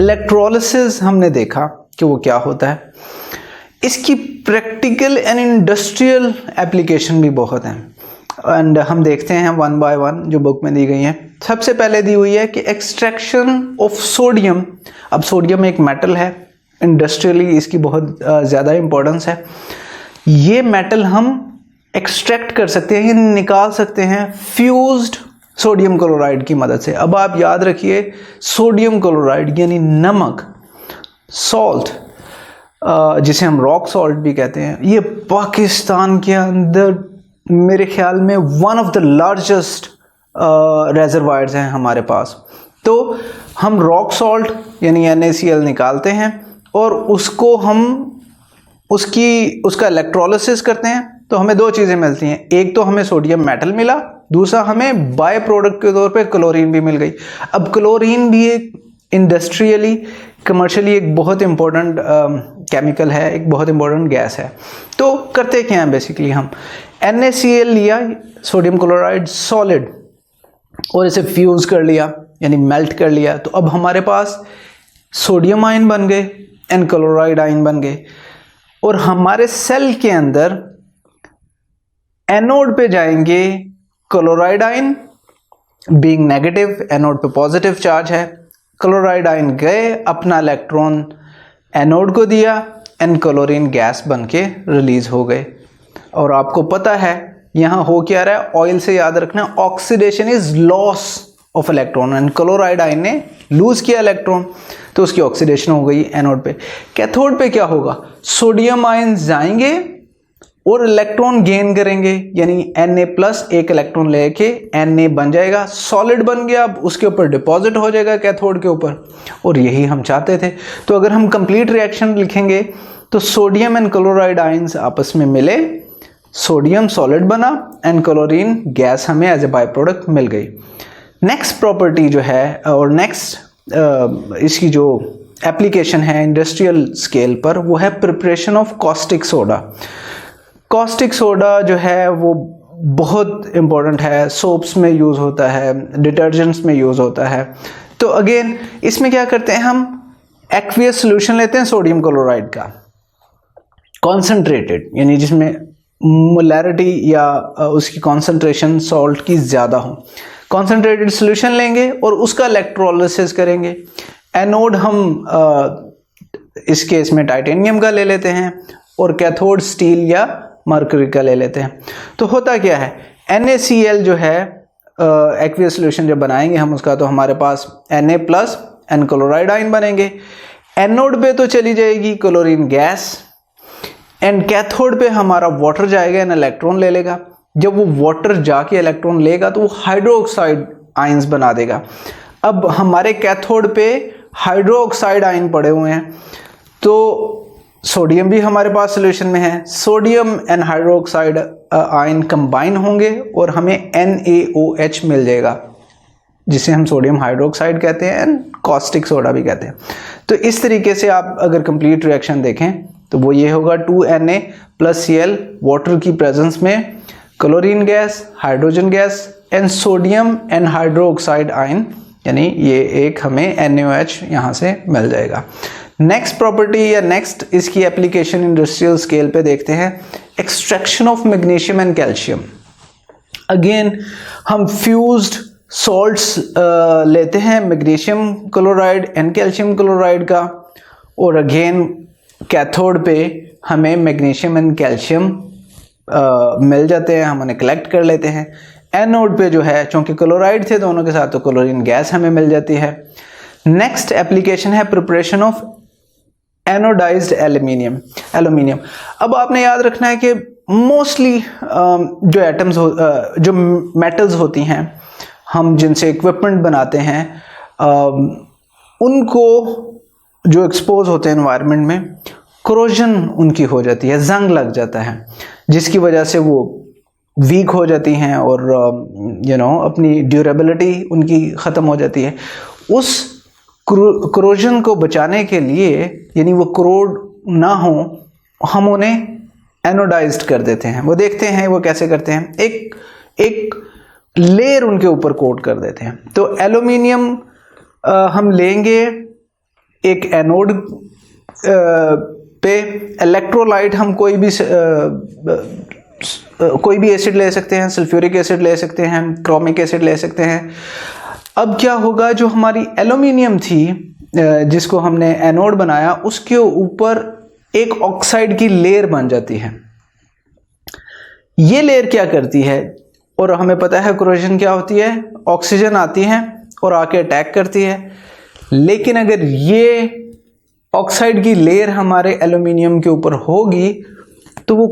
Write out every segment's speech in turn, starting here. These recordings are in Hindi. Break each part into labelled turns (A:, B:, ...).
A: इलेक्ट्रोलिसिस हमने देखा कि वो क्या होता है। इसकी प्रैक्टिकल एंड इंडस्ट्रियल एप्लीकेशन भी बहुत हैं एंड हम देखते हैं वन बाय वन जो बुक में दी गई हैं। सबसे पहले दी हुई है कि एक्सट्रैक्शन ऑफ सोडियम। अब सोडियम एक मेटल है, इंडस्ट्रियली इसकी बहुत ज़्यादा इंपॉर्टेंस है। ये मेटल हम एक्सट्रैक्ट कर सकते हैं, निकाल सकते हैं फ्यूज्ड सोडियम क्लोराइड की मदद से। अब आप याद रखिए, सोडियम क्लोराइड यानी नमक, सॉल्ट, जिसे हम रॉक सॉल्ट भी कहते हैं, ये पाकिस्तान के अंदर मेरे ख्याल में one of the largest reservoirs हैं हमारे पास। तो हम रॉक सॉल्ट यानी NaCl निकालते हैं और उसको हम उसका इलेक्ट्रोलिसिस करते हैं तो हमें दो चीज़ें मिलती हैं। एक तो हमें सोडियम मेटल मिला, दूसरा हमें बाय प्रोडक्ट के तौर पे क्लोरीन भी मिल गई। अब क्लोरीन भी एक इंडस्ट्रियली कमर्शियली एक बहुत इंपॉर्टेंट केमिकल है, एक बहुत इंपॉर्टेंट गैस है। तो करते क्या हैं बेसिकली, हम NaCl लिया, सोडियम क्लोराइड सॉलिड, और इसे फ्यूज कर लिया यानी मेल्ट कर लिया। तो अब हमारे पास सोडियम आयन बन गए एंड क्लोराइड आयन बन गए। और हमारे सेल के अंदर एनोड पे जाएंगे chloride ion, being negative, anode पे पॉजिटिव चार्ज है। क्लोराइड आयन गए, अपना इलेक्ट्रॉन एनोड को दिया एंड क्लोरीन गैस बन के रिलीज हो गए। और आपको पता है यहाँ हो क्या रहा है, ऑयल से याद रखना, oxidation is loss of electron and chloride ion ने लूज किया इलेक्ट्रॉन तो उसकी ऑक्सीडेशन हो गई एनोड पे। कैथोड पे क्या होगा, सोडियम आयन जाएंगे और इलेक्ट्रॉन गेन करेंगे यानी Na+ एक इलेक्ट्रॉन लेके Na बन जाएगा, सॉलिड बन गया, अब उसके ऊपर डिपॉजिट हो जाएगा कैथोड के ऊपर, और यही हम चाहते थे। तो अगर हम कंप्लीट रिएक्शन लिखेंगे तो सोडियम एंड क्लोराइड आयंस आपस में मिले, सोडियम सॉलिड बना एंड क्लोरीन गैस हमें एज ए बाय प्रोडक्ट मिल गई। नेक्स्ट प्रॉपर्टी जो है और नेक्स्ट इसकी जो एप्लीकेशन है इंडस्ट्रियल स्केल पर, वो है preparation of caustic soda. Caustic soda जो है वो बहुत इम्पोर्टेंट है, सोप्स में यूज़ होता है, डिटर्जेंट्स में यूज़ होता है। तो अगेन इसमें क्या करते हैं, हम एक्वियस सोल्यूशन लेते हैं सोडियम क्लोराइड का कॉन्सेंट्रेटेड, यानी जिसमें मोलैरिटी या उसकी कॉन्सेंट्रेशन सॉल्ट की ज़्यादा हो। कॉन्सेंट्रेटेड सोल्यूशन लेंगे और उसका इलेक्ट्रोलिसिस करेंगे। एनोड हम इस केस में टाइटेनियम का ले लेते हैं और कैथोड स्टील या मरकरी का ले लेते हैं। तो होता क्या है, NaCl जो है एक्वियस सोल्यूशन जब बनाएंगे हम उसका, तो हमारे पास Na+ एंड क्लोराइड आयन बनेंगे। एनोड पे तो चली जाएगी क्लोरीन गैस एंड कैथोड पे हमारा वाटर जाएगा एंड इलेक्ट्रॉन ले लेगा। जब वो वाटर जाके इलेक्ट्रॉन लेगा तो वो हाइड्रोक्साइड आयंस बना देगा। अब हमारे कैथोड पे हाइड्रोक्साइड आयन पड़े हुए हैं, तो सोडियम भी हमारे पास सोल्यूशन में है, sodium and hydroxide ion combine होंगे और हमें NaOH मिल जाएगा, जिसे हम सोडियम हाइड्रोक्साइड कहते हैं एंड कॉस्टिक सोडा भी कहते हैं। तो इस तरीके से आप अगर कंप्लीट रिएक्शन देखें तो वो ये होगा 2Na+Cl वाटर की प्रेजेंस में, chlorine gas, hydrogen gas and sodium and hydroxide ion, यानी ये एक हमें NaOH यहाँ से मिल जाएगा। नेक्स्ट प्रॉपर्टी या नेक्स्ट इसकी एप्लीकेशन इंडस्ट्रियल स्केल पे देखते हैं, extraction of magnesium and calcium. Again हम फ्यूज्ड सॉल्ट्स लेते हैं, magnesium chloride and calcium chloride का, और अगेन कैथोड पे हमें मैग्नीशियम एंड कैल्शियम मिल जाते हैं, हम उन्हें कलेक्ट कर लेते हैं। एनोड पे जो है चूंकि क्लोराइड थे दोनों के साथ, तो क्लोरीन गैस हमें मिल जाती है। नेक्स्ट एप्लीकेशन है प्रिपरेशन ऑफ एनोडाइज्ड एल्यूमिनियम। अब आपने याद रखना है कि मोस्टली जो एटम्स जो मेटल्स होती हैं हम जिनसे इक्विपमेंट बनाते हैं, उनको जो एक्सपोज होते हैं एनवायरनमेंट में, क्रोजन उनकी हो जाती है, जंग लग जाता है, जिसकी वजह से वो वीक हो जाती हैं और अपनी ड्यूरेबिलिटी उनकी ख़त्म हो जाती है। उस क्रोजन को बचाने के लिए, यानी वो क्रोड ना हो, हम उन्हें एनोडाइज्ड कर देते हैं। वो देखते हैं वो कैसे करते हैं, एक लेयर उनके ऊपर कोट कर देते हैं। तो एल्यूमिनियम हम लेंगे एक एनोड पे इलेक्ट्रोलाइट हम कोई भी एसिड ले सकते हैं, सल्फ्यूरिक एसिड ले सकते हैं, क्रोमिक एसिड ले सकते हैं। अब क्या होगा, जो हमारी एल्यूमिनियम थी जिसको हमने एनोड बनाया, उसके ऊपर एक ऑक्साइड की लेयर बन जाती है। ये लेयर क्या करती है, और हमें पता है कोरोजन क्या होती है, ऑक्सीजन आती है और आके अटैक करती है। लेकिन अगर ये ऑक्साइड की लेयर हमारे एल्यूमिनियम के ऊपर होगी तो वो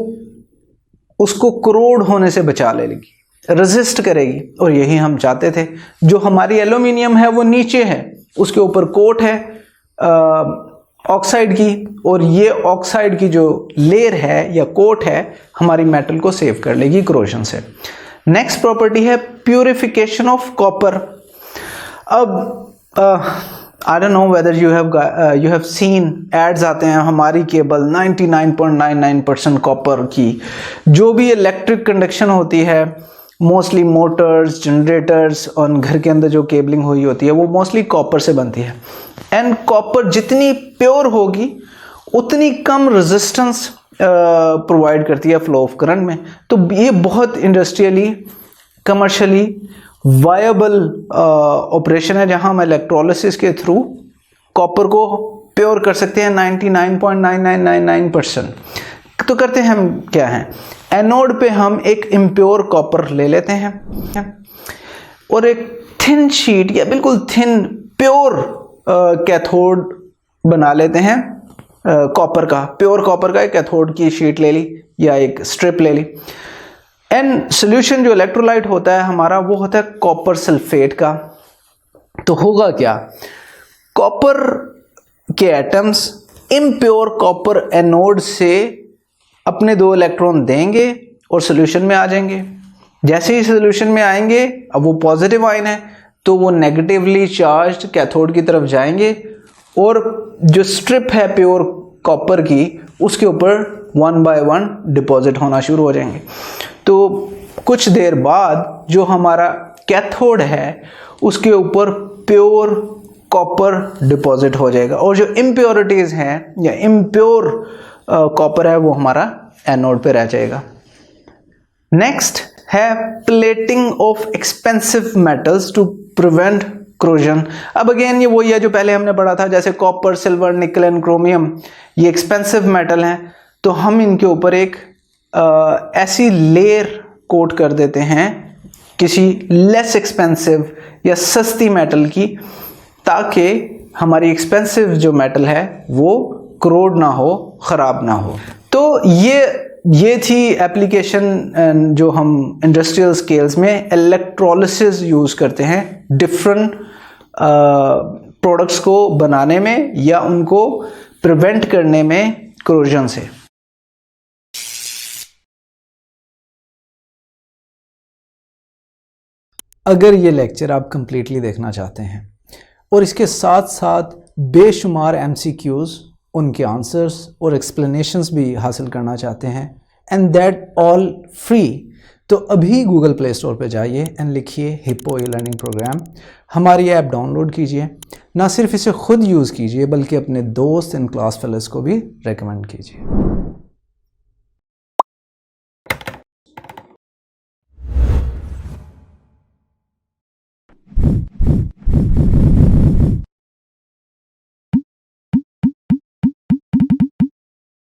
A: उसको करोड होने से बचा लेगी, रेजिस्ट करेगी, और यही हम चाहते थे। जो हमारी एल्यूमिनियम है वो नीचे है, उसके ऊपर कोट है ऑक्साइड की, और ये ऑक्साइड की जो लेयर है या कोट है हमारी मेटल को सेव कर लेगी कोरोजन से। नेक्स्ट प्रॉपर्टी है प्यूरिफिकेशन ऑफ कॉपर। अब I don't know whether you have seen ads आते हैं हमारी केबल 99.99% कॉपर की। जो भी इलेक्ट्रिक कंडक्शन होती है, मोस्टली मोटर्स, जनरेटर्स और घर के अंदर जो केबलिंग हुई होती है वो मोस्टली कॉपर से बनती है। एंड कॉपर जितनी प्योर होगी उतनी कम रेजिस्टेंस प्रोवाइड करती है फ्लो ऑफ करंट में। तो ये बहुत इंडस्ट्रियली, कमर्शियली वायबल ऑपरेशन है जहां हम इलेक्ट्रोलिसिस के थ्रू कॉपर को प्योर कर सकते हैं 99.9999%। तो करते हैं हम क्या है, एनोड पे हम एक इम्प्योर कॉपर ले लेते हैं और एक थिन शीट या बिल्कुल थिन प्योर कैथोड बना लेते हैं कॉपर का, प्योर कॉपर का एक कैथोड की शीट ले ली या एक स्ट्रिप ले ली। एंड सोल्यूशन जो इलेक्ट्रोलाइट होता है हमारा वो होता है कॉपर सल्फेट का। तो होगा क्या, कॉपर के एटम्स इम्प्योर कॉपर एनोड से अपने 2 इलेक्ट्रॉन देंगे और सोल्यूशन में आ जाएंगे। जैसे ही सोल्यूशन में आएंगे, अब वो पॉजिटिव आयन है तो वो नेगेटिवली चार्ज्ड कैथोड की तरफ जाएंगे और जो स्ट्रिप है प्योर कॉपर की उसके ऊपर 1 by 1 डिपॉजिट होना शुरू हो जाएंगे। तो कुछ देर बाद जो हमारा कैथोड है उसके ऊपर प्योर कॉपर डिपॉजिट हो जाएगा और जो इम्प्योरिटीज हैं या इम्प्योर कॉपर है वो हमारा एनोड पे रह जाएगा। नेक्स्ट है plating of expensive metals to prevent corrosion. अब अगेन ये वही है जो पहले हमने पढ़ा था, जैसे copper, silver, nickel and chromium ये एक्सपेंसिव मेटल हैं, तो हम इनके ऊपर एक ऐसी लेयर कोट कर देते हैं किसी लेस एक्सपेंसिव या सस्ती मेटल की, ताकि हमारी एक्सपेंसिव जो मेटल है वो करोड ना हो, ख़राब ना हो। तो ये थी एप्लीकेशन जो हम इंडस्ट्रियल स्केल्स में इलेक्ट्रोलिसिस यूज़ करते हैं डिफरेंट प्रोडक्ट्स को बनाने में या उनको प्रिवेंट करने में कोरोजन से।
B: अगर ये लेक्चर आप कंप्लीटली देखना चाहते हैं और इसके साथ साथ बेशुमार MCQs, उनके आंसर्स और एक्सप्लेनेशंस भी हासिल करना चाहते हैं, एंड दैट ऑल फ्री, तो अभी गूगल प्ले स्टोर पे जाइए एंड लिखिए हिप्पो ई-लर्निंग प्रोग्राम। हमारी ऐप डाउनलोड कीजिए, ना सिर्फ इसे खुद यूज़ कीजिए बल्कि अपने दोस्त एंड क्लास फेलोज़ को भी रेकमेंड कीजिए।